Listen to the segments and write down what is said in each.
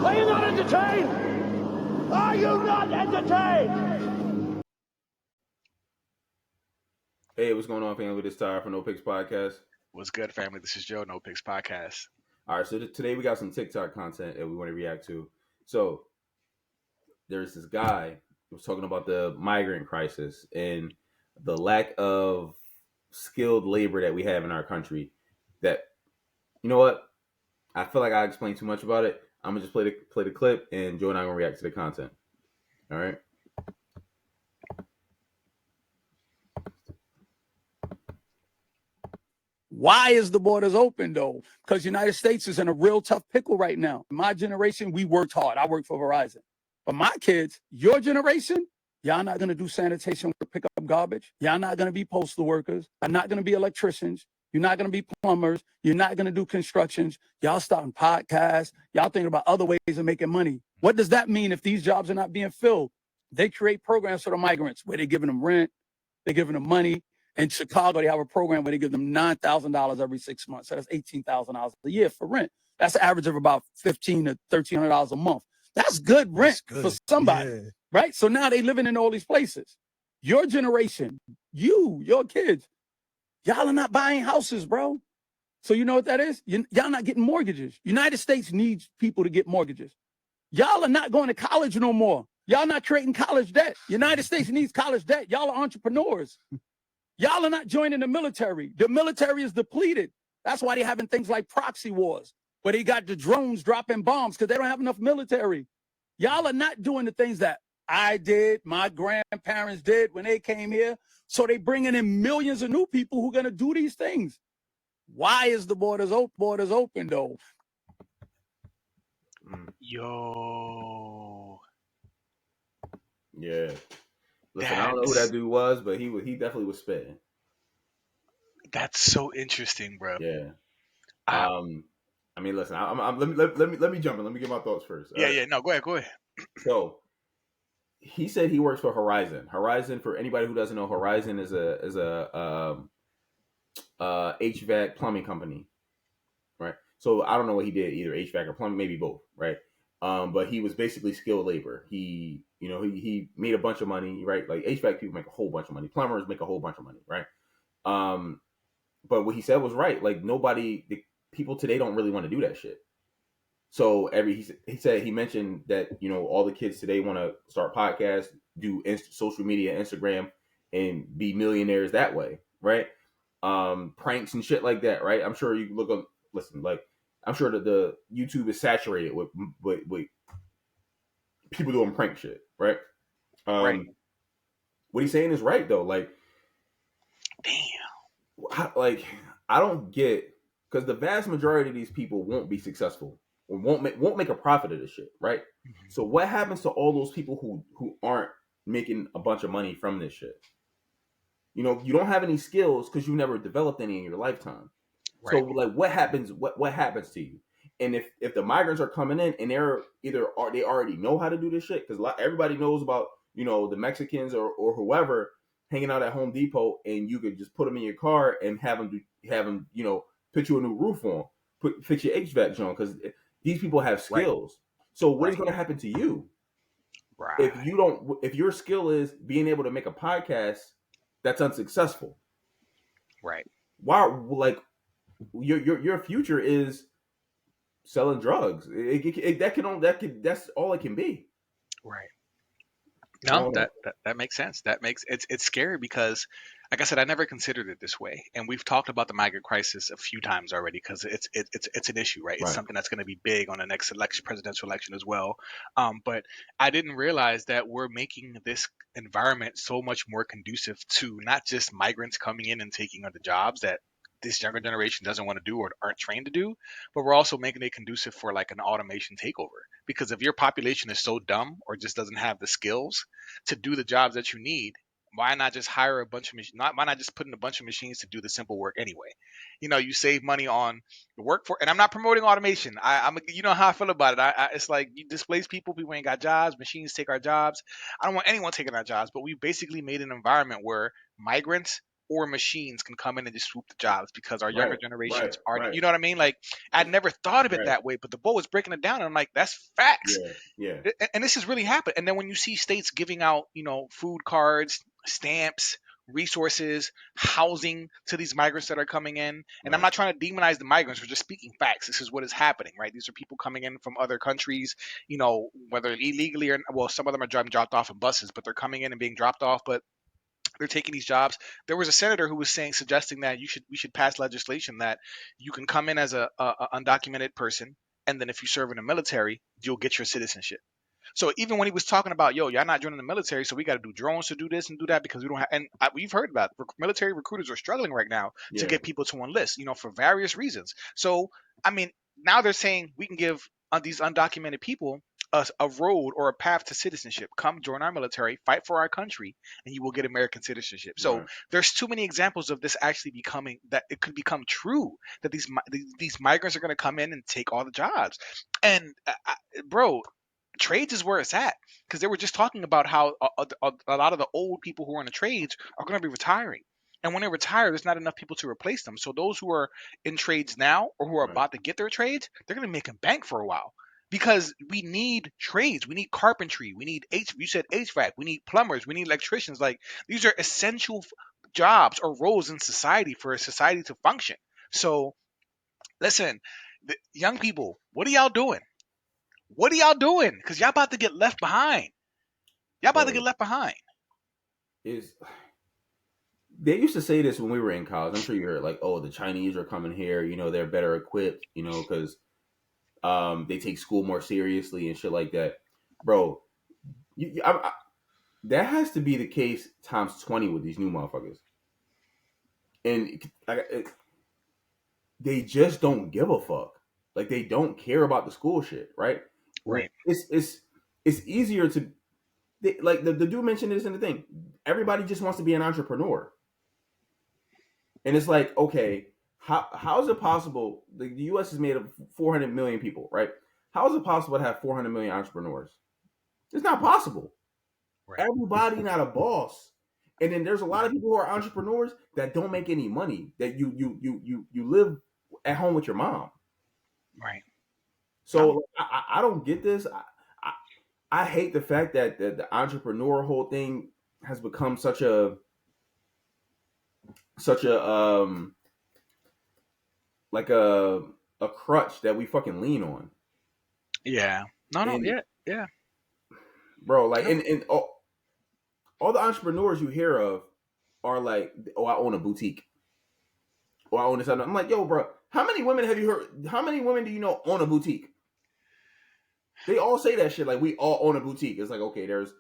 Are you not entertained? Are you not entertained? Hey, what's going on, family? This is Tyler from No Picks Podcast. What's good, family? This is Joe, No Picks Podcast. All right, so today we got some TikTok content that we want to react to. So there's this guy who was talking about the migrant crisis and the lack of skilled labor that we have in our country. That, you know what? I feel like I explained too much about it. I'm gonna just play the clip, and Joe and I are gonna react to the content. All right. Why is the borders open, though? Because the United States is in a real tough pickle right now. My generation, we worked hard. I worked for Verizon. But my kids, your generation, y'all not going to do sanitation or pick up garbage. Y'all not going to be postal workers. Y'all not going to be electricians. You're not going to be plumbers. You're not going to do constructions. Y'all starting podcasts. Y'all thinking about other ways of making money. What does that mean if these jobs are not being filled? They create programs for the migrants where they're giving them rent. They're giving them money. In Chicago, they have a program where they give them $9,000 every 6 months. So that's $18,000 a year for rent. That's an average of about $1,500 to $1,300 a month. That's good rent for somebody, right? So now they living in all these places. Your generation, your kids, y'all are not buying houses, bro. So you know what that is? Y'all not getting mortgages. United States needs people to get mortgages. Y'all are not going to college no more. Y'all not creating college debt. United States needs college debt. Y'all are entrepreneurs. Y'all are not joining the military. The military is depleted. That's why they're having things like proxy wars, where they got the drones dropping bombs because they don't have enough military. Y'all are not doing the things that I did, my grandparents did when they came here. So they bringing in millions of new people who are going to do these things. Why is the borders open, though? Yo. Yeah. Listen, I don't know who that dude was, but he definitely was spitting. That's so interesting, bro. Yeah. I mean, listen. Let me jump in. Let me get my thoughts first. Yeah. No, go ahead. So he said he works for Horizon. Horizon, for anybody who doesn't know, Horizon is a HVAC plumbing company, right? So I don't know what he did, either HVAC or plumbing, maybe both, right? But he was basically skilled labor. He made a bunch of money, right? Like HVAC people make a whole bunch of money. Plumbers make a whole bunch of money, right? But what he said was right. Like the people today don't really want to do that shit. So he mentioned that, all the kids today want to start podcasts, do social media, Instagram, and be millionaires that way, right? Pranks and shit like that, right? I'm sure you look up, listen, like I'm sure that the YouTube is saturated with people doing prank shit, right? Right. What he's saying is right though. Like, damn. I don't get, because the vast majority of these people won't be successful or won't make a profit of this shit, right? Mm-hmm. So what happens to all those people who aren't making a bunch of money from this shit? You don't have any skills because you never developed any in your lifetime. Right. So like, what happens? What happens to you? And if the migrants are coming in and they already know how to do this shit, because everybody knows about the Mexicans or whoever hanging out at Home Depot, and you could just put them in your car and have them put you a new roof on, fix your HVAC on, because these people have skills. Right. So what is going to happen to you? Right. If your skill is being able to make a podcast that's unsuccessful, right? Why? Like your future is selling drugs. That's all it can be. Right. No, that makes sense. It's scary because, like I said, I never considered it this way, and we've talked about the migrant crisis a few times already because it's an issue, right? It's something that's going to be big on the next presidential election as well. But I didn't realize that we're making this environment so much more conducive to not just migrants coming in and taking on the jobs that this younger generation doesn't want to do or aren't trained to do, but we're also making it conducive for like an automation takeover. Because if your population is so dumb or just doesn't have the skills to do the jobs that you need, why not just hire a bunch of machines? Why not just put in a bunch of machines to do the simple work anyway? You save money on the workforce. And I'm not promoting automation. I'm you know how I feel about it. It's like you displace people ain't got jobs. Machines take our jobs. I don't want anyone taking our jobs, but we basically made an environment where migrants or machines can come in and just swoop the jobs because our younger generations are, right. you know what I mean? Like, I'd never thought of it Right. that way, but the boy was breaking it down, and I'm like, that's facts. Yeah. And this has really happened. And then when you see states giving out, food cards, stamps, resources, housing to these migrants that are coming in, and I'm not trying to demonize the migrants, we're just speaking facts. This is what is happening, right? These are people coming in from other countries, whether illegally or, well, some of them are driving dropped off in buses, but they're coming in and being dropped off, but they're taking these jobs. There was a senator who was suggesting that we should pass legislation that you can come in as a undocumented person, and then if you serve in the military, you'll get your citizenship. So even when he was talking about, y'all not joining the military, so we got to do drones to do this and do that because we don't have, and we've heard about military recruiters are struggling right now to get people to enlist, for various reasons. So, I mean, now they're saying we can give these undocumented people a road or a path to citizenship. Come join our military, fight for our country, and you will get American citizenship. So there's too many examples of this actually becoming, that it could become true, that these migrants are going to come in and take all the jobs. And bro, trades is where it's at, because they were just talking about how a lot of the old people who are in the trades are going to be retiring, and when they retire, there's not enough people to replace them. So those who are in trades now or who are about to get their trades, they're going to make a bank for a while, because we need trades. We need carpentry. We need you said HVAC. We need plumbers. We need electricians. Like, these are essential jobs or roles in society for a society to function. So listen, young people, what are y'all doing? What are y'all doing? Because y'all about to get left behind. Y'all about to get left behind. They used to say this when we were in college. I'm sure you heard, like, oh, the Chinese are coming here. They're better equipped. Because they take school more seriously and shit like that. Bro, that has to be the case times 20 with these new motherfuckers. And they just don't give a fuck. Like, they don't care about the school shit, right? Right. It's easier to, like the dude mentioned this in the thing. Everybody just wants to be an entrepreneur, and it's like, okay, how is it possible? The U.S. is made of 400 million people, right? How is it possible to have 400 million entrepreneurs? It's not possible. Right. Everybody not a boss. And then there's a lot of people who are entrepreneurs that don't make any money. That you live at home with your mom. Right. So I don't get this. I hate the fact that the entrepreneur whole thing has become such a like a crutch that we fucking lean on. Yeah. Yeah. Bro, like, and all the entrepreneurs you hear of are like, oh, I own a boutique. Or I own this. I'm like, yo, bro, how many women have you heard? How many women do you know own a boutique? They all say that shit, like, we all own a boutique. It's like, okay, there's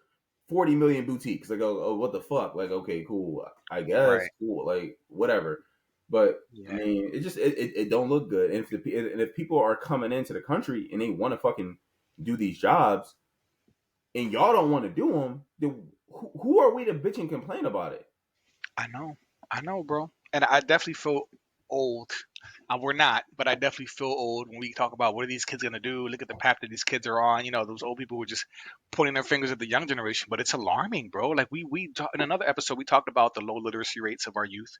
40 million boutiques. Like, oh, what the fuck? Like, okay, cool. I guess, right. Cool. Like, whatever. But I mean, it just it don't look good. And if people are coming into the country and they want to fucking do these jobs, and y'all don't want to do them, then who are we to bitch and complain about it? I know, bro. And I definitely feel old. We're not, but I definitely feel old when we talk about what are these kids gonna do. Look at the path that these kids are on. Those old people were just pointing their fingers at the young generation, but it's alarming, bro. Like, we in another episode we talked about the low literacy rates of our youth.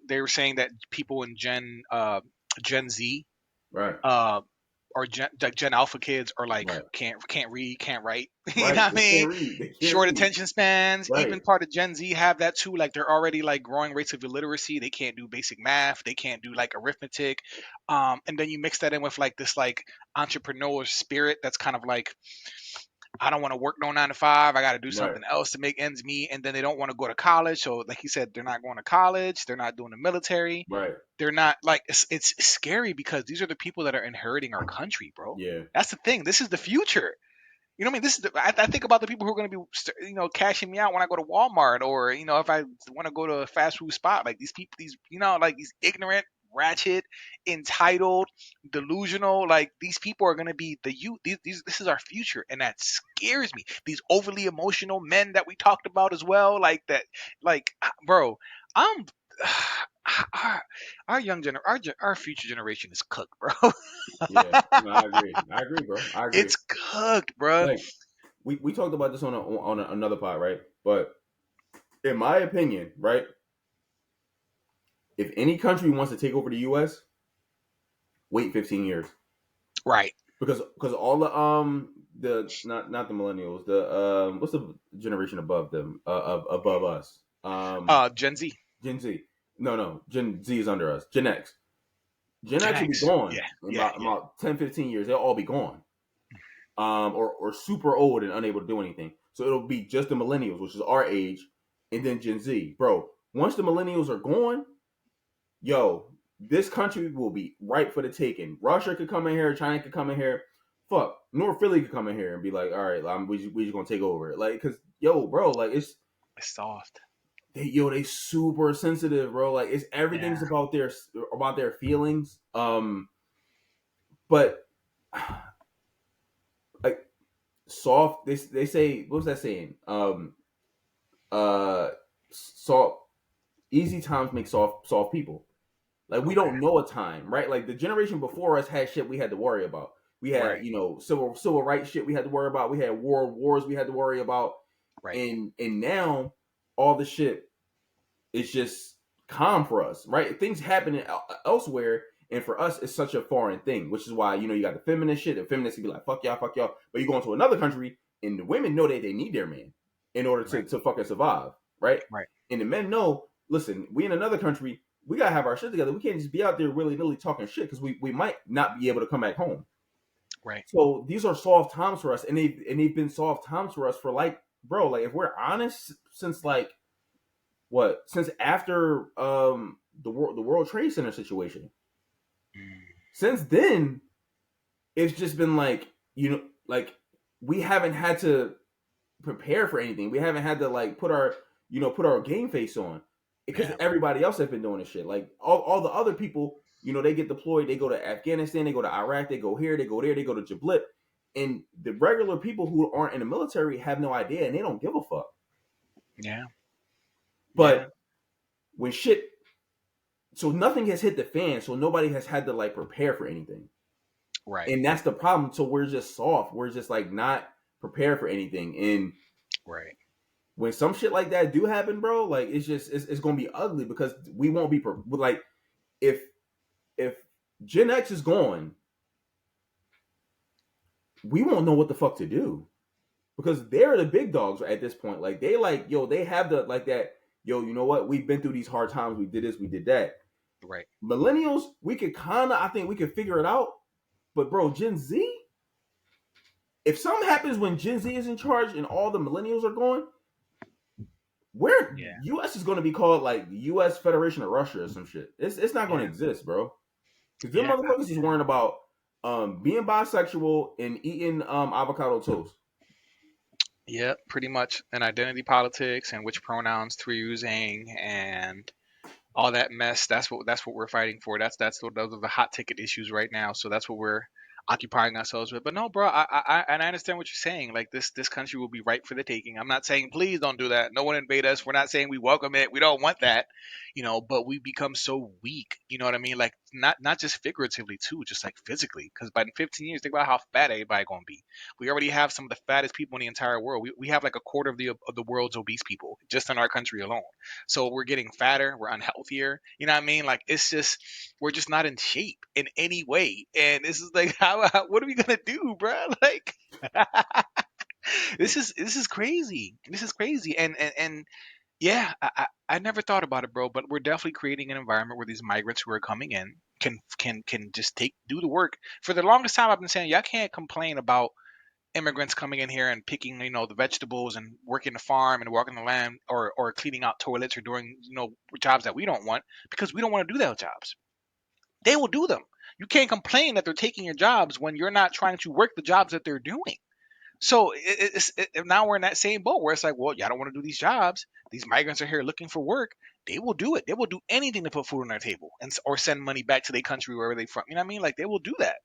They were saying that people in Gen Z, right, or Gen Alpha kids are like, right, can't read, can't write. You right. know what I mean? Short attention spans. Right. Even part of Gen Z have that too. Like, they're already like growing rates of illiteracy. They can't do basic math. They can't do like arithmetic. And then you mix that in with like this like entrepreneur spirit that's kind of like, I don't want to work no 9 to 5. I got to do something else to make ends meet. And then they don't want to go to college. So like he said, they're not going to college. They're not doing the military. Right. They're not, like, it's scary because these are the people that are inheriting our country, bro. Yeah. That's the thing. This is the future. You know what I mean? This is I think about the people who are going to be, cashing me out when I go to Walmart, or, if I want to go to a fast food spot. Like, these people, like, these ignorant, ratchet, entitled, delusional, like, these people are going to be the youth. This is our future, and that scares me. These overly emotional men that we talked about as well, like that, like, bro, I'm. Our future generation is cooked, bro. Yeah, no, I agree, bro. I agree. It's cooked, bro. Like, we talked about this on another pod, right? But in my opinion, right, if any country wants to take over the U.S., wait 15 years. Right. Because all the not the millennials, the what's the generation above them, above us, Gen Z. Gen Z. No, Gen Z is under us. Gen X. Gen Gen X will be X. gone Yeah. in Yeah. about 10, 15 years. They'll all be gone. Or super old and unable to do anything. So it'll be just the millennials, which is our age, and then Gen Z. Bro, once the millennials are gone, yo, this country will be ripe for the taking. Russia could come in here, China could come in here. Fuck, North Philly could come in here and be like, all right, we just gonna take over it. Like, cause yo, bro, like It's soft. they super sensitive, bro. Like it's everything's about their feelings. But like soft, they say, what was that saying? Soft, easy times make soft people. Like we don't know a time, right? Like the generation before us had shit we had to worry about. We had, Right. civil rights shit we had to worry about. We had wars we had to worry about. Right. And now all the shit is just calm for us, right? Things happening elsewhere, and for us it's such a foreign thing, which is why you got the feminist shit. The feminists can be like, fuck y'all, but you go into another country and the women know that they need their man in order to fucking survive, right? Right. And the men know, listen, we in another country, we gotta have our shit together. We can't just be out there willy-nilly talking shit because we might not be able to come back home. Right. So these are soft times for us, and they've been soft times for us for like, bro, like if we're honest, since like since after the World Trade Center situation. Since then, it's just been like, like we haven't had to prepare for anything. We haven't had to like put our game face on, because everybody else has been doing this shit. Like all the other people, they get deployed, they go to Afghanistan, they go to Iraq, they go here, they go there, they go to Jablip, and the regular people who aren't in the military have no idea, and they don't give a fuck. Yeah. But when shit, so nothing has hit the fan, so nobody has had to like prepare for anything. Right. And that's the problem. So we're just soft. We're just like not prepared for anything. And when some shit like that do happen, bro, like it's gonna be ugly, because we won't be like, if Gen X is gone, we won't know what the fuck to do, because they're the big dogs at this point. Like they they have the like that. Yo, you know what? We've been through these hard times. We did this. We did that. Right. Millennials, we could I think we could figure it out. But bro, Gen Z, if something happens when Gen Z is in charge and all the millennials are gone, U.S. is going to be called like U.S. Federation of Russia or some shit. It's not going to exist, bro. Because them motherfuckers is worrying about being bisexual and eating avocado toast. Yeah, pretty much. And identity politics and which pronouns to using and all that mess. That's what we're fighting for. Those are the hot ticket issues right now. So that's what we're occupying ourselves with. But no, bro, I understand what you're saying. Like this country will be ripe for the taking. I'm not saying please don't do that. No one invade us. We're not saying we welcome it. We don't want that, but we become so weak. You know what I mean? Like not just figuratively too, just like physically. Because by 15 years, think about how fat everybody gonna be. We already have some of the fattest people in the entire world. We have like a quarter of the world's obese people just in our country alone. So we're getting fatter, we're unhealthier. You know what I mean? Like it's just we're just not in shape in any way. And this is like what are we gonna do, bro? Like this is crazy. This is crazy. And yeah, I never thought about it, bro. But we're definitely creating an environment where these migrants who are coming in can just do the work. For the longest time, I've been saying y'all can't complain about immigrants coming in here and picking, the vegetables and working the farm and walking the land or cleaning out toilets or doing, jobs that we don't want, because we don't want to do those jobs. They will do them. You can't complain that they're taking your jobs when you're not trying to work the jobs that they're doing. So now we're in that same boat where it's like, well, y'all don't want to do these jobs. These migrants are here looking for work. They will do it. They will do anything to put food on their table or send money back to their country wherever they from. You know what I mean? Like they will do that.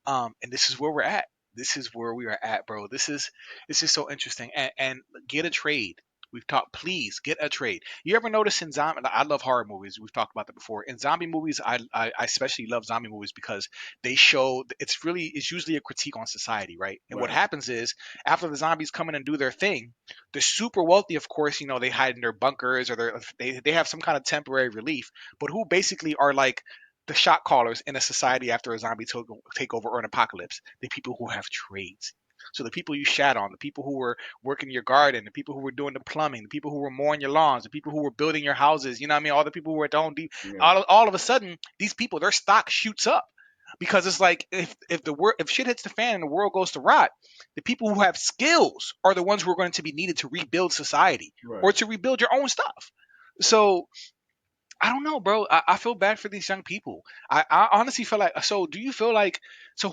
And this is where we're at. This is where we are at, bro. This is so interesting. And get a trade. We've talked, please get a trade. You ever notice in zombie? I love horror movies. We've talked about that before. In zombie movies, I especially love zombie movies because they show it's usually a critique on society, right? And what Right. happens is after the zombies come in and do their thing, the super wealthy, of course, they hide in their bunkers or they have some kind of temporary relief, but who basically are like the shot callers in a society after a zombie takeover or an apocalypse? The people who have trades. So the people you shat on, the people who were working your garden, the people who were doing the plumbing, the people who were mowing your lawns, the people who were building your houses, you know what I mean? All the people who were at the Home Depot, Yeah. all of a sudden, these people, their stock shoots up. Because it's like if shit hits the fan and the world goes to rot, the people who have skills are the ones who are going to be needed to rebuild society Right. or to rebuild your own stuff. So I don't know, bro. I feel bad for these young people. I honestly feel like. So, do you feel like? So,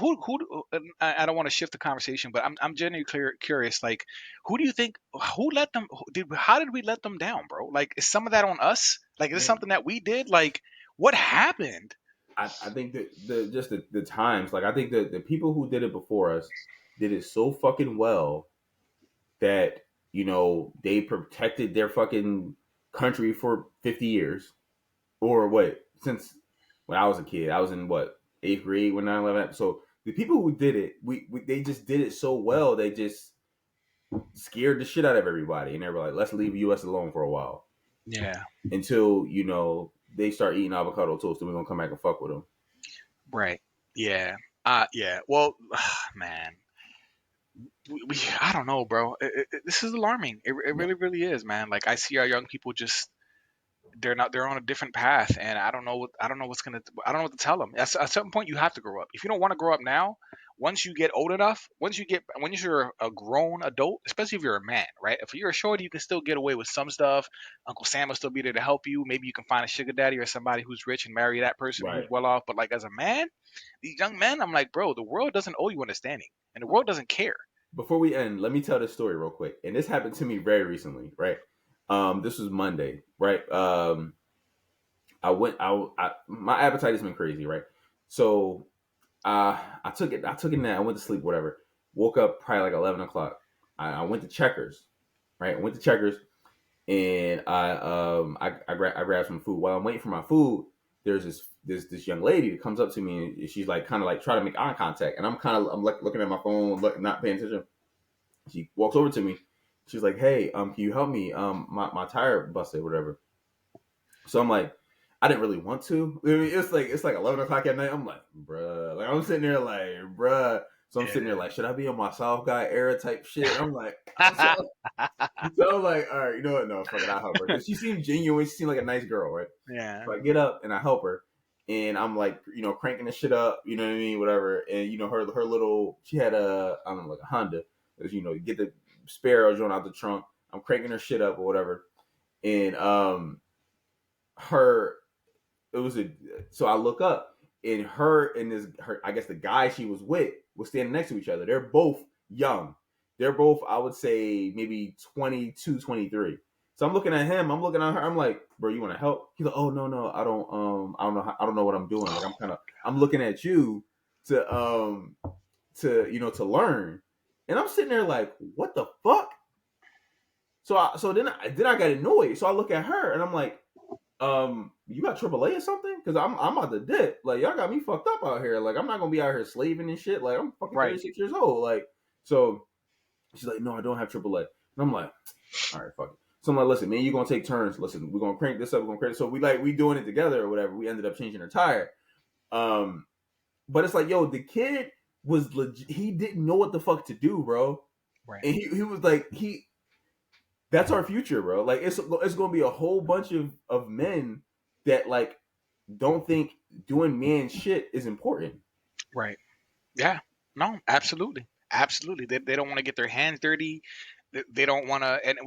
I don't want to shift the conversation, but I'm genuinely curious. Like, who do you think? Who let them? How did we let them down, bro? Like, is some of that on us? Like, is this Man, something that we did? Like, what happened? I think that the times, like I think that the people who did it before us did it so fucking well that they protected their fucking country for 50 years or what, since when I was a kid. I was in what, 8th grade when 9/11 happened. So the people who did it, they just did it so well. They just scared the shit out of everybody, and they were like, let's leave the US alone for a while Yeah, until they start eating avocado toast, and we're gonna come back and fuck with them. right. Yeah. Yeah. Well, man, I don't know, bro. This is alarming. It Yeah. really, really is, man. Like, I see our young people just they're on a different path, and I don't know what to tell them. At a certain point you have to grow up. If you don't want to grow up now, once you get old enough, when you're a grown adult, especially if you're a man, right? If you're a shorty, you can still get away with some stuff. Uncle Sam will still be there to help you. Maybe you can find a sugar daddy or somebody who's rich and marry that person who's Right. well off. But like as a man, these young men, I'm like, bro, the world doesn't owe you understanding, and the world doesn't care. Before we end, let me tell this story real quick. And this happened to me very recently, right? This was Monday, right? My appetite has been crazy, right? So I took it now. I went to sleep, whatever. Woke up probably like 11 o'clock. I went to Checkers, right? I went to Checkers, and I grabbed some food. While I'm waiting for my food, there's this young lady that comes up to me, and she's like kind of like trying to make eye contact, and I'm like looking at my phone, not paying attention. She walks over to me. She's like, "Hey, can you help me? My tire busted, whatever." So I'm like, I didn't really want to. I mean, it's like 11 o'clock at night. I'm like, bruh. Like I'm sitting there like, bruh. So I'm sitting there like, should I be on my South Guy era type shit? And I'm like, so I'm like, all right, you know what? No, fuck it, I'll help her. Because she seemed genuine. She seemed like a nice girl, right? Yeah. So I get up and I help her. And I'm like, cranking the shit up, you know what I mean? Whatever. And her little, she had I don't know, like a Honda. You get the spare joint out the trunk. I'm cranking her shit up or whatever. And her it was so I look up, and her and I guess the guy she was with was standing next to each other. They're both young. They're both, I would say, maybe 22, 23. So I'm looking at him, I'm looking at her, I'm like, bro, you want to help? He's like, oh no, I don't know what I'm doing. Like I'm looking at you to learn. And I'm sitting there like, what the fuck? So then I got annoyed. So I look at her and I'm like, you got AAA or something? Because I'm about to dip. Like, y'all got me fucked up out here. Like, I'm not gonna be out here slaving and shit. Like, I'm fucking Right. 36 years old. Like, so she's like, no, I don't have AAA. And I'm like, all right, fuck it. So I'm like, listen, man, you gonna take turns. Listen, we're gonna crank this up. We're gonna crank it. So we doing it together or whatever. We ended up changing her tire. But it's like, yo, the kid was legit. He didn't know what the fuck to do, bro. Right. And he was like, that's our future, bro. Like it's gonna be a whole bunch of men that like don't think doing man shit is important. Right. Yeah. No, absolutely. Absolutely. They don't want to get their hands dirty. They don't want to, and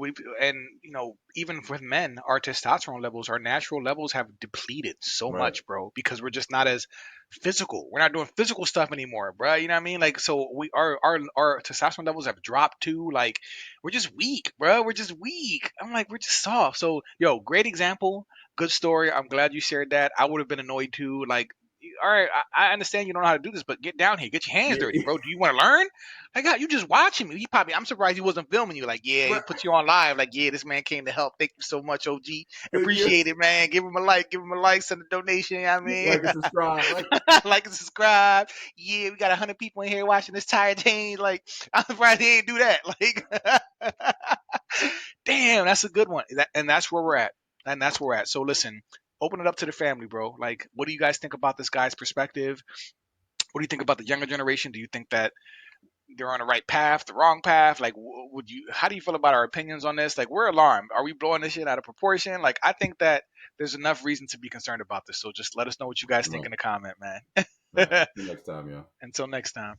even with men, our testosterone levels, our natural levels have depleted so Right. much, bro, because we're just not as physical. We're not doing physical stuff anymore, bro. You know what I mean? Like, so our testosterone levels have dropped too. Like, we're just weak, bro. We're just weak. I'm like, we're just soft. So, yo, great example. Good story. I'm glad you shared that. I would have been annoyed too. Like, all right, I understand you don't know how to do this, but get down here, get your hands dirty, bro. Do you want to learn? Like, God, you just watching me. I'm surprised he wasn't filming you. Like, yeah, he put you on live. Like, yeah, this man came to help. Thank you so much, OG. Appreciate it, man. Give him a like, send a donation. I mean, like and subscribe, like and subscribe. Yeah, we got 100 people in here watching this tire change. Like, I'm surprised he didn't do that. Like, damn, that's a good one. And that's where we're at. And that's where we're at. So listen, open it up to the family, bro. Like, what do you guys think about this guy's perspective? What do you think about the younger generation? Do you think that they're on the right path, the wrong path? Like, how do you feel about our opinions on this? Like, we're alarmed. Are we blowing this shit out of proportion? Like, I think that there's enough reason to be concerned about this. So just let us know what you guys think in the comment, man. Right. See you next time, yo. Until next time.